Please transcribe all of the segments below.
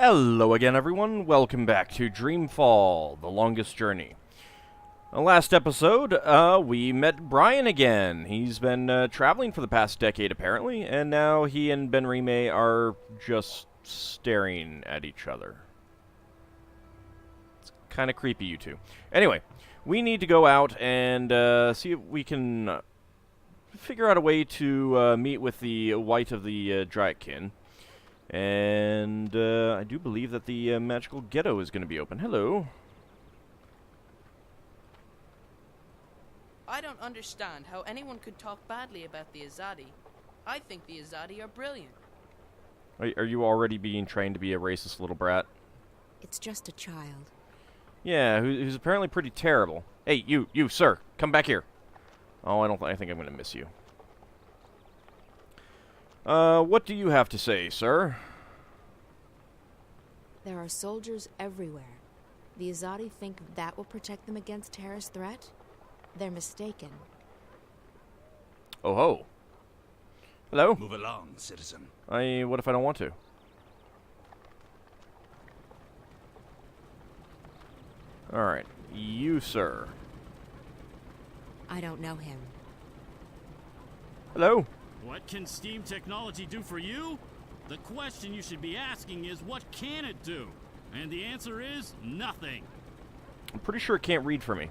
Hello again, everyone. Welcome back to Dreamfall, The Longest Journey. Last episode, we met Brian again. He's been traveling for the past decade, apparently, and now he and Frenemy are just staring at each other. It's kind of creepy, you two. Anyway, we need to go out and see if we can figure out a way to meet with the White of the Dragon. And I do believe that the magical ghetto is going to be open. Hello. I don't understand how anyone could talk badly about the Azadi. I think the Azadi are brilliant. Are you already being trained to be a racist little brat? It's just a child. Yeah, who's apparently pretty terrible. Hey, you, sir, come back here. Oh, I think I'm going to miss you. What do you have to say, sir? There are soldiers everywhere. The Azadi think that will protect them against terrorist threat? They're mistaken. Oh ho. Hello? Move along, citizen. What if I don't want to? Alright, you, sir. I don't know him. Hello? What can steam technology do for you? The question you should be asking is, what can it do? And the answer is, nothing. I'm pretty sure it can't read for me.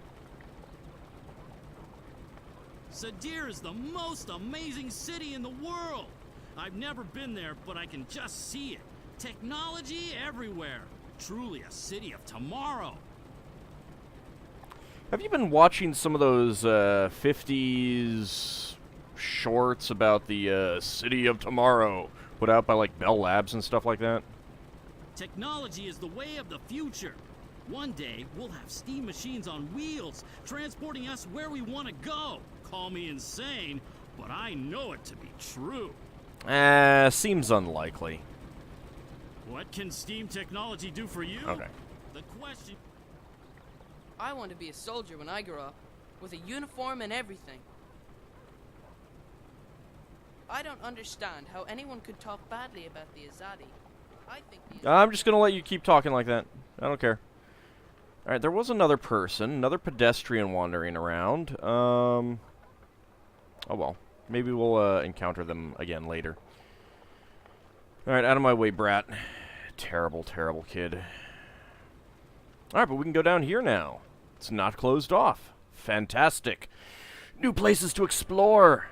Sadir is the most amazing city in the world. I've never been there, but I can just see it. Technology everywhere. Truly a city of tomorrow. Have you been watching some of those 50s shorts about the city of tomorrow put out by like Bell Labs and stuff like that? Technology is the way of the future. One day, we'll have steam machines on wheels, transporting us where we want to go. Call me insane, but I know it to be true. Seems unlikely. What can steam technology do for you? Okay. The question... I want to be a soldier when I grow up, with a uniform and everything. I don't understand how anyone could talk badly about the Azadi. I think I'm just gonna let you keep talking like that. I don't care. Alright, there was another person, another pedestrian wandering around. Oh well. Maybe we'll encounter them again later. Alright, out of my way, brat. Terrible, terrible kid. Alright, but we can go down here now. It's not closed off. Fantastic. New places to explore.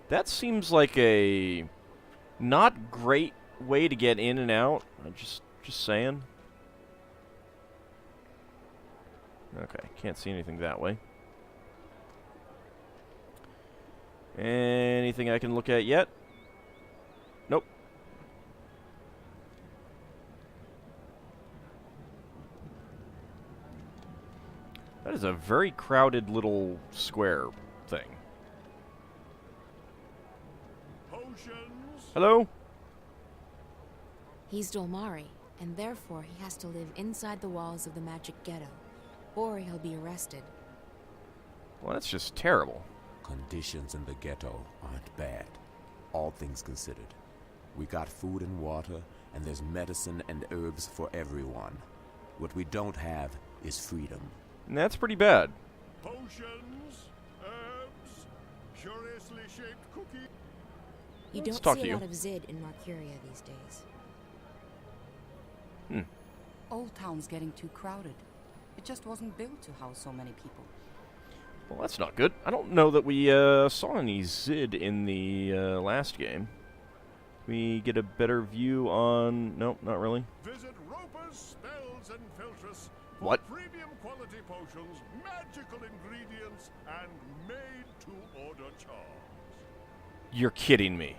That seems like a not great way to get in and out. Just saying. Okay, can't see anything that way. Anything I can look at yet? Nope. That is a very crowded little square thing. Hello? He's Dolmari, and therefore he has to live inside the walls of the magic ghetto, or he'll be arrested. Well, that's just terrible. Conditions in the ghetto aren't bad, all things considered. We got food and water, and there's medicine and herbs for everyone. What we don't have is freedom. And that's pretty bad. Potions, herbs, curiously shaped cookies. You Let's don't talk see to a you. lot of Zid in Marcuria these days. Old Town's getting too crowded. It just wasn't built to house so many people. Well, that's not good. I don't know that we saw any Zid in the last game. We get a better view on... Nope, not really. Visit Roper's Spells and Filtress for What? premium quality potions, magical ingredients, and made-to-order charms. You're kidding me.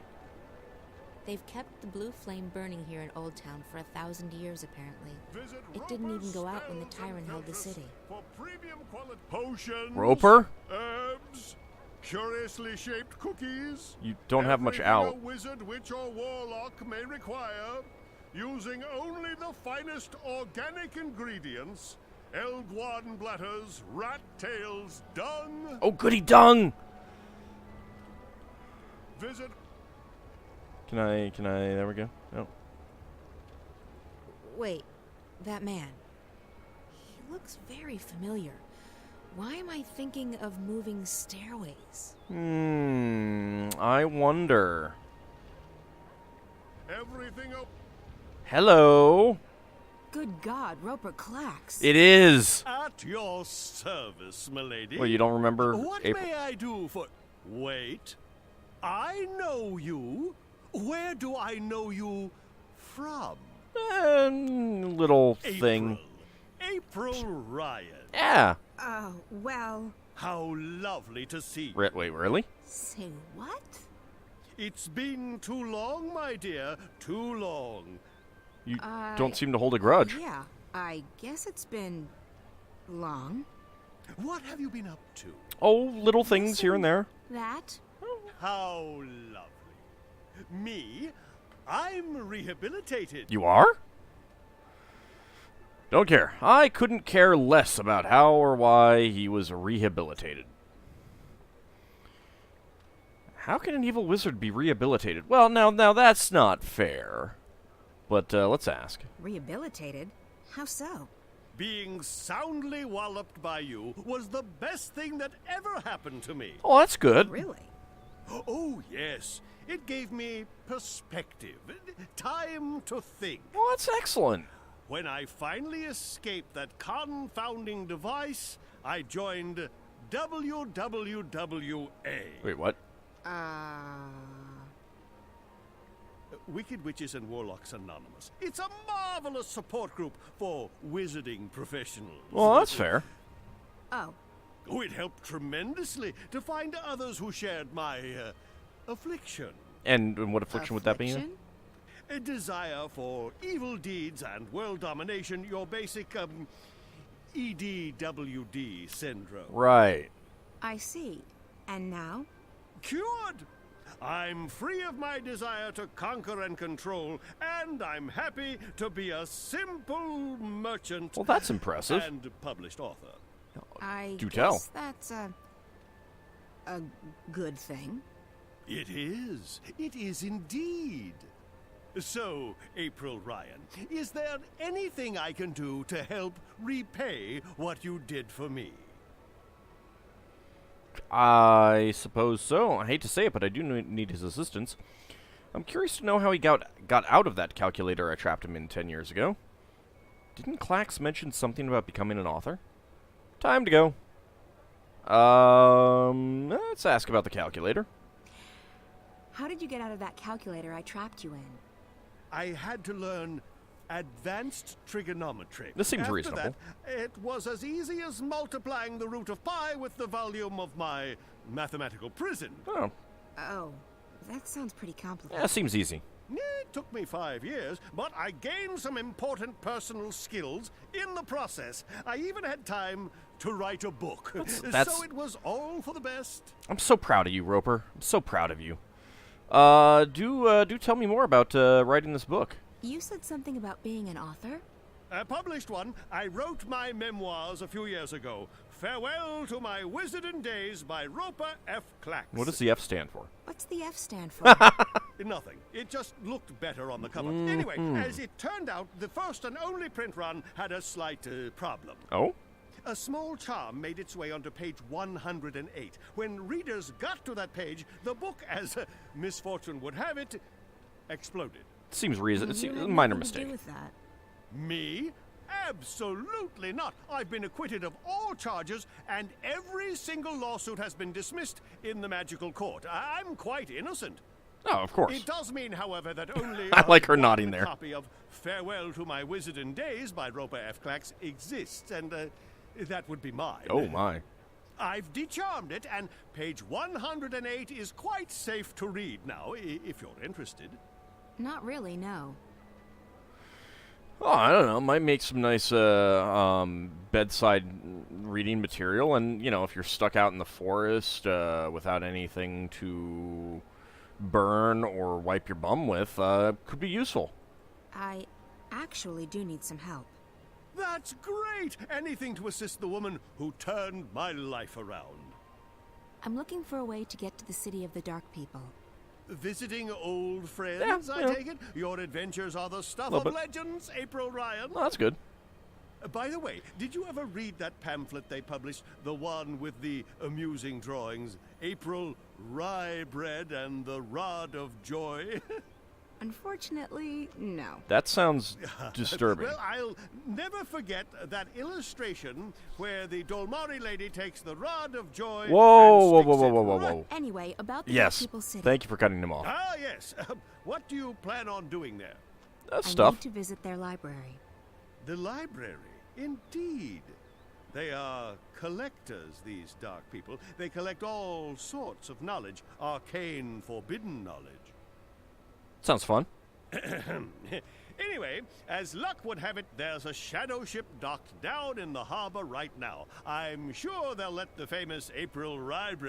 They've kept the blue flame burning here in Old Town for 1,000 years, apparently. Visit It didn't Roper's even go out when the Spells and tyrant held the Filtress city. For premium quality potions, Roper? herbs, curiously shaped cookies. You don't have much Everything out. a wizard, witch, or warlock may require, using only the finest organic ingredients Elguan bladders, rat tails, dung. Oh, goody dung! Visit. Can I, there we go. Oh. Wait, that man. He looks very familiar. Why am I thinking of moving stairways? I wonder. Everything up. Hello? Good God, Roper Clax. It is! At your service, milady. Well, you don't remember What April? may I do for... Wait. I know you. Where do I know you from? Little thing. April Ryan. Yeah. Oh, well... How lovely to see you. Wait, really? Say what? It's been too long, my dear. Too long. You don't seem to hold a grudge. Yeah, I guess it's been... long. What have you been up to? Oh, little things here and there. That? How lovely. Me? I'm rehabilitated. You are? Don't care. I couldn't care less about how or why he was rehabilitated. How can an evil wizard be rehabilitated? Well, now that's not fair. But let's ask. Rehabilitated? How so? Being soundly walloped by you was the best thing that ever happened to me. Oh, that's good. Really? Oh, yes. It gave me perspective, time to think. Well, that's excellent. When I finally escaped that confounding device, I joined WWWA. Wait, what? Wicked Witches and Warlocks Anonymous. It's a marvelous support group for wizarding professionals. Well, that's fair. Oh. Oh, it helped tremendously to find others who shared my affliction. And what affliction would that be? Affliction? A desire for evil deeds and world domination, your basic, EDWD syndrome. Right. I see. And now? Cured! I'm free of my desire to conquer and control, and I'm happy to be a simple merchant. Well, that's impressive. And published author. I Do guess tell. that's a good thing. It is. It is indeed. So, April Ryan, is there anything I can do to help repay what you did for me? I suppose so. I hate to say it, but I do need his assistance. I'm curious to know how he got out of that calculator I trapped him in 10 years ago. Didn't Clax mention something about becoming an author? Time to go. Let's ask about the calculator. How did you get out of that calculator I trapped you in? I had to learn advanced trigonometry. This seems After reasonable. That, it was as easy as multiplying the root of pi with the volume of my mathematical prison. Oh, Oh, that sounds pretty complicated. yeah, seems easy. It took me 5 years, but I gained some important personal skills in the process. I even had time to write a book. That's- So it was all for the best. I'm so proud of you, Roper. I'm so proud of you. Do tell me more about writing this book. You said something about being an author? I published one. I wrote my memoirs a few years ago. Farewell to My Wizarding Days by Roper F. Clax. What does the F stand for? What's the F stand for? Nothing. It just looked better on the cover. Anyway, as it turned out, the first and only print run had a slight problem. Oh? A small charm made its way onto page 108. When readers got to that page, the book, as misfortune would have it, exploded. Seems reasonable. It's You a had minor nothing to do mistake. with that. Me? Absolutely not. I've been acquitted of all charges, and every single lawsuit has been dismissed in the magical court. I'm quite innocent. Oh, of course. It does mean, however, that only I like her one nodding there. copy of Farewell to My Wizarding Days by Roper F. Clax exists, and that would be mine. Oh, my. I've decharmed it, and page 108 is quite safe to read now, if you're interested. Not really, no. Oh, I don't know. Might make some nice bedside reading material. And, you know, if you're stuck out in the forest without anything to burn or wipe your bum with, could be useful. I actually do need some help. That's great! Anything to assist the woman who turned my life around. I'm looking for a way to get to the city of the Dark People. Visiting old friends, Yeah, I yeah. take it? Your adventures are the stuff Little of bit. legends, April Ryan. Well, that's good. By the way, did you ever read that pamphlet they published? The one with the amusing drawings? April Rye Bread and the Rod of Joy? Unfortunately, no. That sounds disturbing. Well, I'll never forget that illustration where the Dolmari lady takes the Rod of Joy Whoa, and whoa, sticks whoa, it whoa, whoa, right- whoa. Anyway, about the Yes. Dark People City. Thank you for cutting them off. Ah, yes. What do you plan on doing there? I Stuff. need to visit their library. The library, indeed. They are collectors, these dark people. They collect all sorts of knowledge, arcane, forbidden knowledge. Sounds fun. Anyway, as luck would have it, there's a shadow ship docked down in the harbor right now. I'm sure they'll let the famous April Ryan,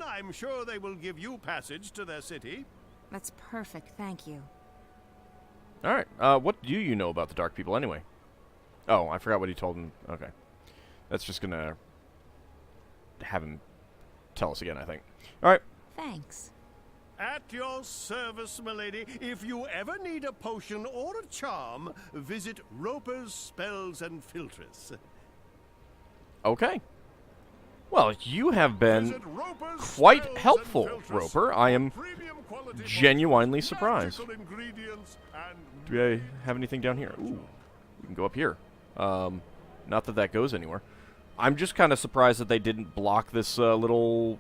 I'm sure they will give you passage to their city. That's perfect, thank you. All right. What do you know about the Dark People anyway? Oh, I forgot what he told him. Okay. That's just going to have him tell us again, I think. All right. Thanks. At your service, milady. If you ever need a potion or a charm, visit Roper's Spells and Filtres. Okay. Well, you have been Visit Roper's quite Spells helpful, and Filtres Roper. I am for premium quality genuinely potions, surprised. magical ingredients, and Do we have anything down here? Ooh. We can go up here. Not that that goes anywhere. I'm just kind of surprised that they didn't block this little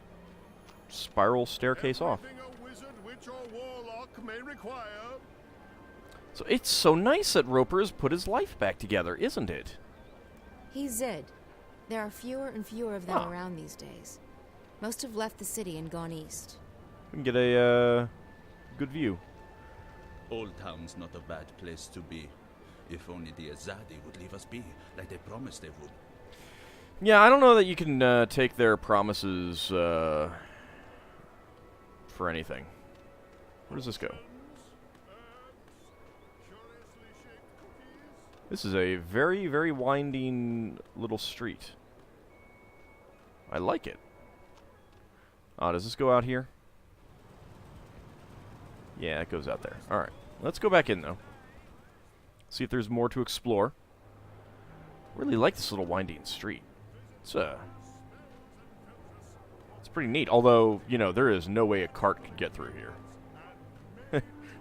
spiral staircase off. everything a wizard, witch, or warlock may require. So it's so nice that Roper has put his life back together, isn't it? He's Zid. There are fewer and fewer of them Ah. around these days. Most have left the city and gone east. We can get a good view. Old Town's not a bad place to be. If only the Azadi would leave us be, like they promised they would. Yeah, I don't know that you can take their promises for anything. Where does this go? This is a very, very winding little street. I like it. Does this go out here? Yeah, it goes out there. Alright, let's go back in, though. See if there's more to explore. Really like this little winding street. It's pretty neat. Although, you know, there is no way a cart could get through here.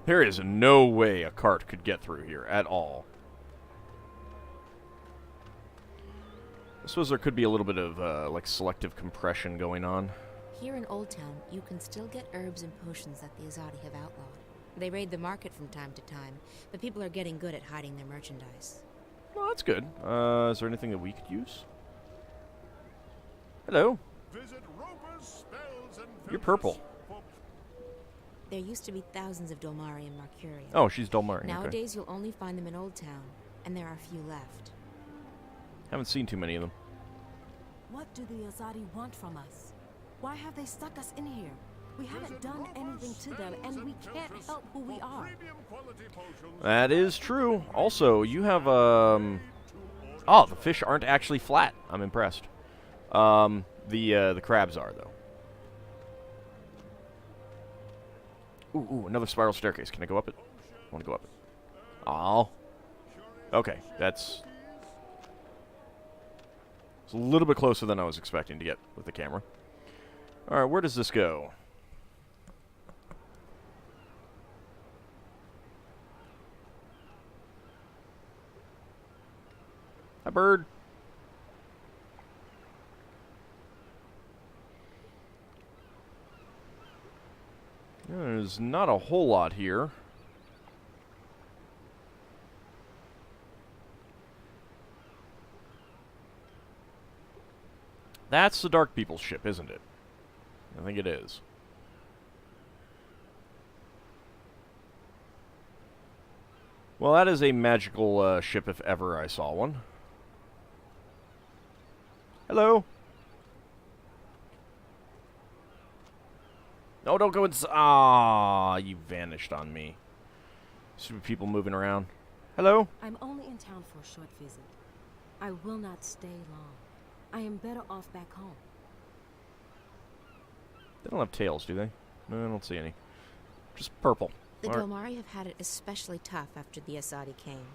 There is no way a cart could get through here at all. I suppose there could be a little bit of, like, selective compression going on. Here in Old Town, you can still get herbs and potions that the Azadi have outlawed. They raid the market from time to time, but people are getting good at hiding their merchandise. Well, that's good. Is there anything that we could use? Hello. Visit Roper's Spells and You're Filtres purple. for There used to be thousands of Dolmari and Marcuria. Oh, she's Dolmari. Okay. Nowadays, you'll only find them in Old Town, and there are few left. Haven't seen too many of them. What do the Azadi want from us? Why have they stuck us in here? We haven't done anything to them, and we can't help who we are. premium quality potions. That is true. Also, you have, oh, the fish aren't actually flat. I'm impressed. The crabs are, though. Ooh, another spiral staircase. Can I go up it? I want to go up it. Oh. Okay, that's... It's a little bit closer than I was expecting to get with the camera. Alright, where does this go? Hi, bird. There's not a whole lot here. That's the Dark People's ship, isn't it? I think it is. Well, that is a magical ship if ever I saw one. Hello. No, don't go inside. Ah, you vanished on me. Stupid people moving around. Hello? I'm only in town for a short visit. I will not stay long. I am better off back home. They don't have tails, do they? No, I don't see any. Just purple. The Alright. Dolmari have had it especially tough after the Azadi came,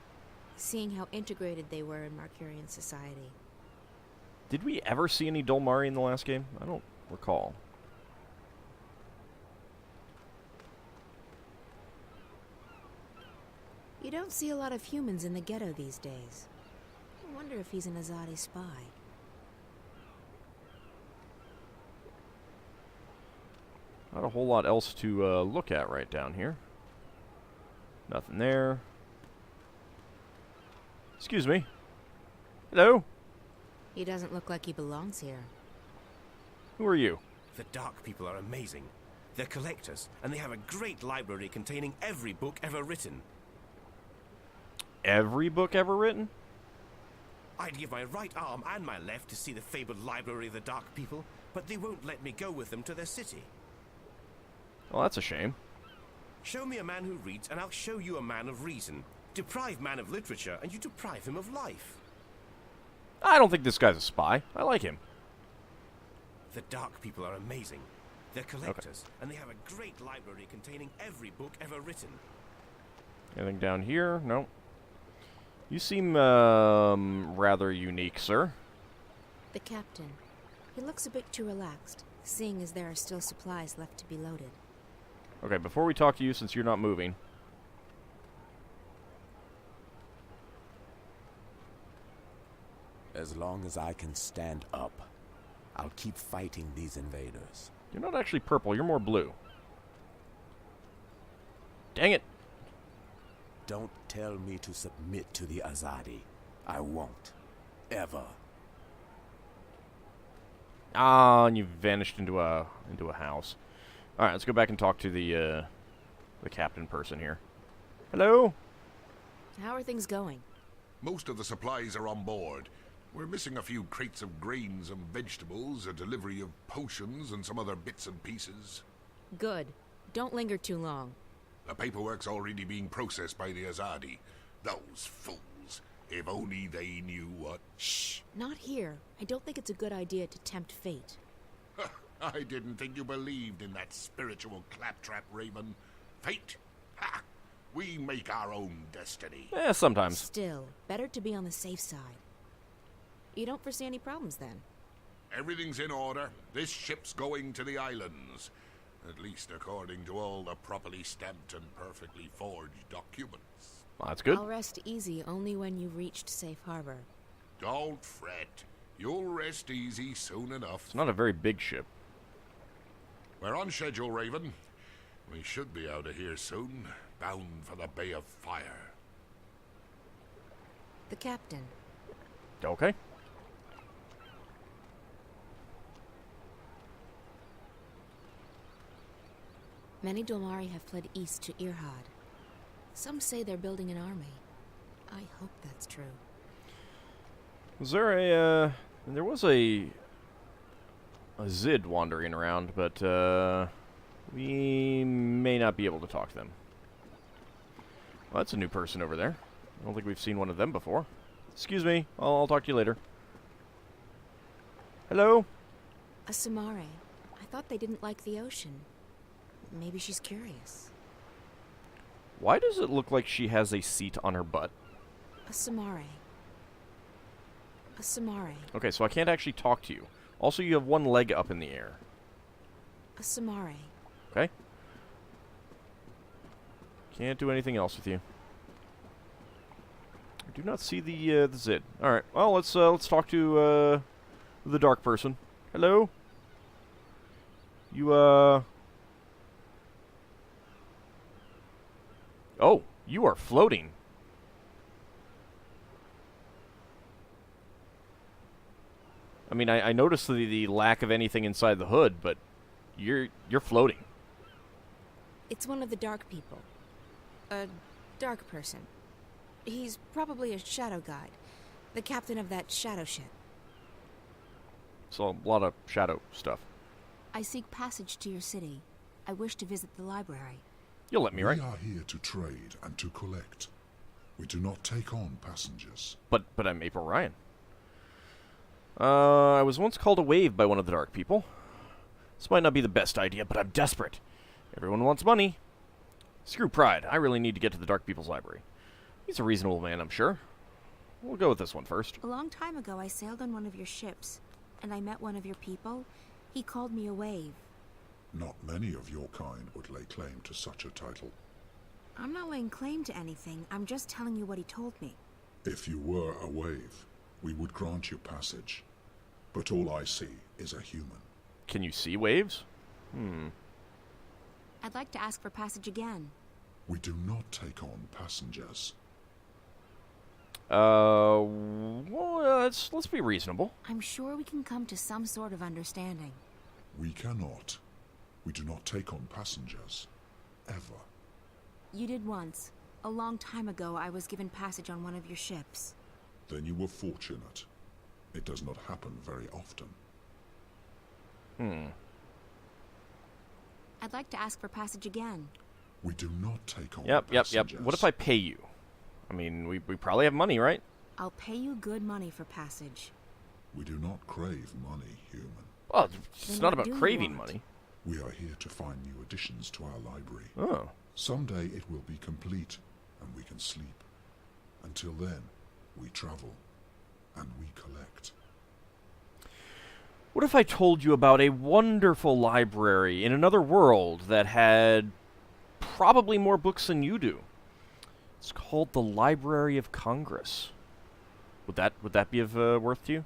seeing how integrated they were in Markurian society. Did we ever see any Dolmari in the last game? I don't recall. You don't see a lot of humans in the ghetto these days. I wonder if he's an Azadi spy. Not a whole lot else to look at right down here. Nothing there. Excuse me. Hello? He doesn't look like he belongs here. Who are you? The Dark People are amazing. They're collectors, and they have a great library containing every book ever written. Every book ever written? I'd give my right arm and my left to see the fabled library of the Dark People, but they won't let me go with them to their city. Well, that's a shame. Show me a man who reads, and I'll show you a man of reason. Deprive man of literature, and you deprive him of life. I don't think this guy's a spy. I like him. The Dark People are amazing. They're collectors, and they have a great library containing every book ever written. Anything down here? No. You seem, rather unique, sir. The captain. He looks a bit too relaxed, seeing as there are still supplies left to be loaded. Okay, before we talk to you, since you're not moving. As long as I can stand up, I'll keep fighting these invaders. You're not actually purple, you're more blue. Dang it. Don't tell me to submit to the Azadi. I won't. Ever. Ah, and you vanished into a house. Alright, let's go back and talk to the captain person here. Hello? How are things going? Most of the supplies are on board. We're missing a few crates of grains and vegetables, a delivery of potions, and some other bits and pieces. Good. Don't linger too long. The paperwork's already being processed by the Azadi. Those fools. If only they knew what... Shh! Not here. I don't think it's a good idea to tempt fate. I didn't think you believed in that spiritual claptrap, Raven. Fate? Ha! We make our own destiny. Sometimes. Still, better to be on the safe side. You don't foresee any problems, then? Everything's in order. This ship's going to the islands. At least according to all the properly stamped and perfectly forged documents. Well, that's good. I'll rest easy only when you've reached safe harbor. Don't fret. You'll rest easy soon enough. It's not a very big ship. We're on schedule, Raven. We should be out of here soon, bound for the Bay of Fire. The captain. Okay. Many Dolmari have fled east to Irhad. Some say they're building an army. I hope that's true. Was there a, there was a Zid wandering around, but, we may not be able to talk to them. Well, that's a new person over there. I don't think we've seen one of them before. Excuse me, I'll talk to you later. Hello? A Samare. I thought they didn't like the ocean. Maybe she's curious. Why does it look like she has a seat on her butt? A Samare. A Samare. Okay, so I can't actually talk to you. Also, you have one leg up in the air. A Samare. Okay? Can't do anything else with you. I do not see the Zid. Alright, well, let's talk to, the dark person. Hello? You, Oh, you are floating. I mean, I noticed the lack of anything inside the hood, but you're floating. It's one of the dark people. A dark person. He's probably a shadow guide. The captain of that shadow ship. So a lot of shadow stuff. I seek passage to your city. I wish to visit the library. You'll let me, right? We are here to trade and to collect. We do not take on passengers. But I'm April Ryan. I was once called a wave by one of the Dark people. This might not be the best idea, but I'm desperate. Everyone wants money. Screw pride. I really need to get to the Dark People's library. He's a reasonable man, I'm sure. We'll go with this one first. A long time ago, I sailed on one of your ships, and I met one of your people. He called me a wave. Not many of your kind would lay claim to such a title. I'm not laying claim to anything. I'm just telling you what he told me. If you were a wave, we would grant you passage. But all I see is a human. Can you see waves? I'd like to ask for passage again. We do not take on passengers. Well, let's be reasonable. I'm sure we can come to some sort of understanding. We cannot. We do not take on passengers. Ever. You did once. A long time ago, I was given passage on one of your ships. Then you were fortunate. It does not happen very often. I'd like to ask for passage again. We do not take on Yep. passengers. What if I pay you? I mean, we probably have money, right? I'll pay you good money for passage. We do not crave money, human. Well, it's Then not what about do you craving want? money. We are here to find new additions to our library. Oh. Someday it will be complete, and we can sleep. Until then, we travel, and we collect. What if I told you about a wonderful library in another world that had probably more books than you do? It's called the Library of Congress. Would that be of worth to you?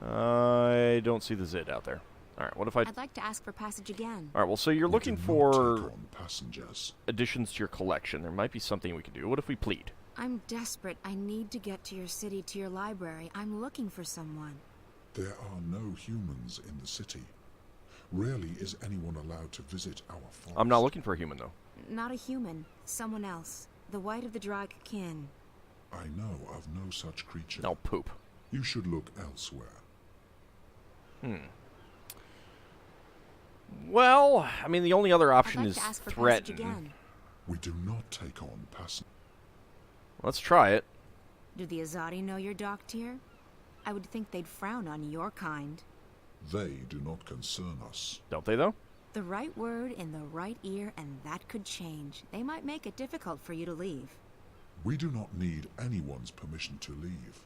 I don't see the Zid out there. All right, what if I'd like to ask for passage again. All right, well, so you're looking do not for take on passengers. additions to your collection. There might be something we can do. What if we plead? I'm desperate. I need to get to your city, to your library. I'm looking for someone. There are no humans in the city. Rarely is anyone allowed to visit our forest. I'm not looking for a human, though. Not a human. Someone else. The white of the Drag kin. I know of no such creature. No poop. You should look elsewhere. Well, I mean, the only other option I'd like is to ask for threaten. passage again. We do not take on passengers. Let's try it. Do the Azadi know you're docked here? I would think they'd frown on your kind. They do not concern us. Don't they, though? The right word in the right ear, and that could change. They might make it difficult for you to leave. We do not need anyone's permission to leave.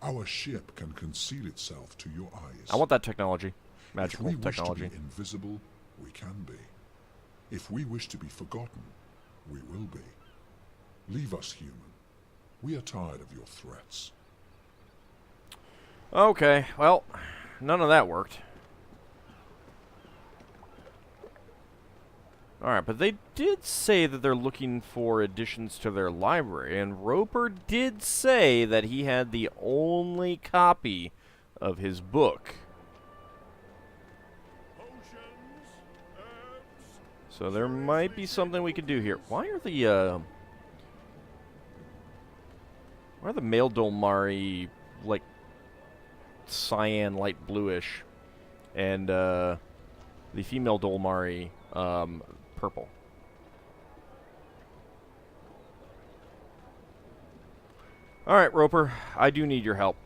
Our ship can conceal itself to your eyes. I want that technology. Magical if we technology. wish to be invisible, we can be. If we wish to be forgotten, we will be. Leave us, human. We are tired of your threats. Okay, well, none of that worked. Alright, but they did say that they're looking for additions to their library, and Roper did say that he had the only copy of his book. So there might be something we could do here. Why are the male Dolmari, like, cyan, light bluish, and, the female Dolmari, purple? Alright, Roper, I do need your help.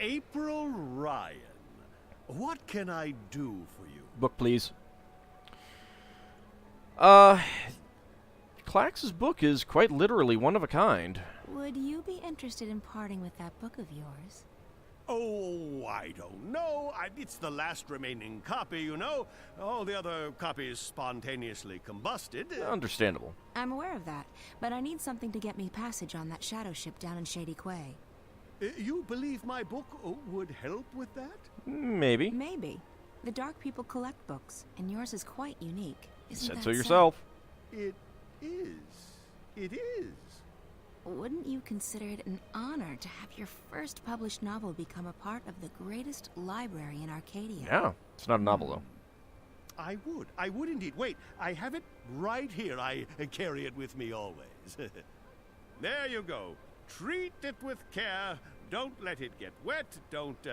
April Ryan, what can I do for you? Book, please. Clax's book is quite literally one of a kind. Would you be interested in parting with that book of yours? Oh, I don't know. It's the last remaining copy, you know. All the other copies spontaneously combusted. Understandable. I'm aware of that, but I need something to get me passage on that shadow ship down in Shady Quay. You believe my book would help with that? Maybe. Maybe. The Dark People collect books, and yours is quite unique. Isn't Said that so yourself. It is. It is. Wouldn't you consider it an honor to have your first published novel become a part of the greatest library in Arcadia? Yeah, it's not a novel, though. I would. I would indeed. Wait, I have it right here. I carry it with me always. There you go. Treat it with care. Don't let it get wet. Don't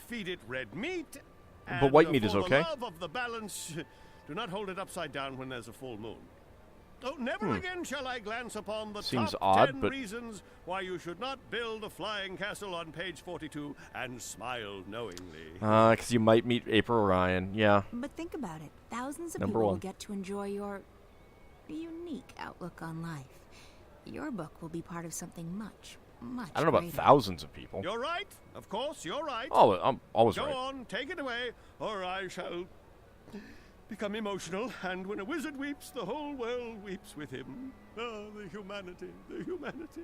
feed it red meat. But white meat is for okay. The love of the balance, Do not hold it upside down when there's a full moon. Oh, never again shall I glance upon the Seems top odd, 10 but reasons why you should not build a flying castle on page 42 and smile knowingly. Because you might meet April Ryan. Yeah. But think about it. Thousands of Number people one. will get to enjoy your unique outlook on life. Your book will be part of something much, much I don't know about greater. thousands of people. You're right. Of course, you're right. Oh, I'm always Go right. on, take it away, or I shall become emotional, and when a wizard weeps, the whole world weeps with him. Ah, the humanity, the humanity.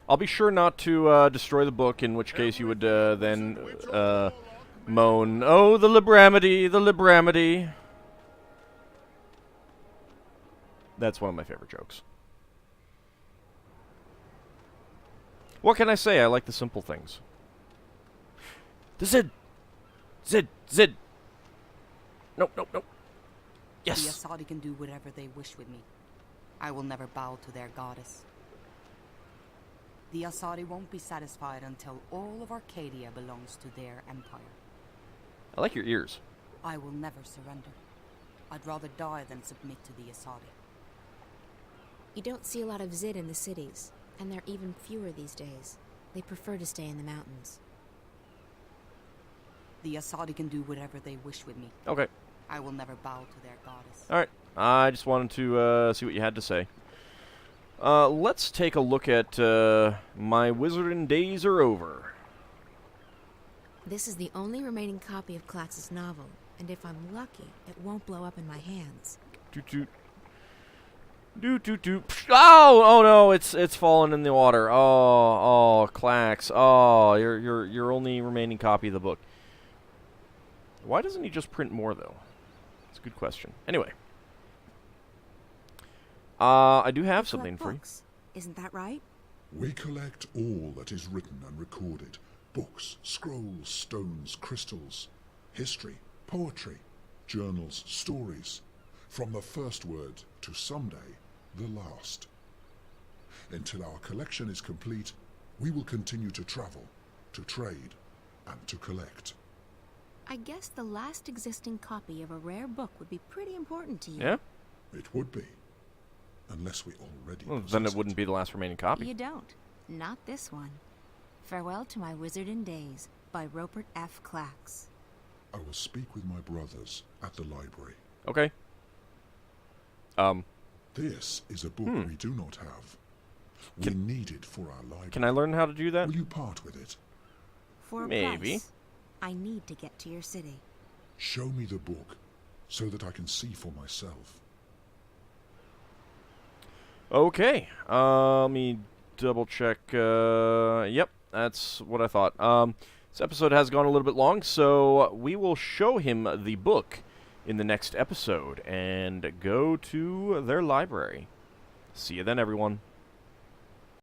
I'll be sure not to destroy the book, in which case you would then moan, "Oh, the libramity, the libramity." That's one of my favorite jokes. What can I say? I like the simple things. The Zid! Zid! Zid! No, no, no. Yes! The Asadi can do whatever they wish with me. I will never bow to their goddess. The Asadi won't be satisfied until all of Arcadia belongs to their empire. I like your ears. I will never surrender. I'd rather die than submit to the Asadi. You don't see a lot of Zid in the cities, and they're even fewer these days. They prefer to stay in the mountains. The Asadi can do whatever they wish with me. Okay. I will never bow to their goddess. Alright. I just wanted to see what you had to say. Let's take a look at My Wizarding Days Are Over. This is the only remaining copy of Klax's novel, and if I'm lucky, it won't blow up in my hands. Toot toot. Doot doot doot. Oh no, it's fallen in the water. Oh, Klax. Oh, your only remaining copy of the book. Why doesn't he just print more though? That's a good question. Anyway. I do have something for you. Isn't that right? We collect all that is written and recorded. Books, scrolls, stones, crystals, history, poetry, journals, stories. From the first word to someday, the last. Until our collection is complete, we will continue to travel, to trade, and to collect. I guess the last existing copy of a rare book would be pretty important to you. Yeah? It would be. Unless we already Well, then it wouldn't be the last remaining copy. You don't. Not this one. Farewell to My Wizarding Days by Rupert F. Klax. I will speak with my brothers at the library. Okay. This is a book we do not have. We need it for our library. Can I learn how to do that? Will you part with it? For a Maybe. price, I need to get to your city. Show me the book so that I can see for myself. Okay. Let me double check. Yep, that's what I thought. This episode has gone a little bit long, so we will show him the book in the next episode and go to their library. See you then, everyone.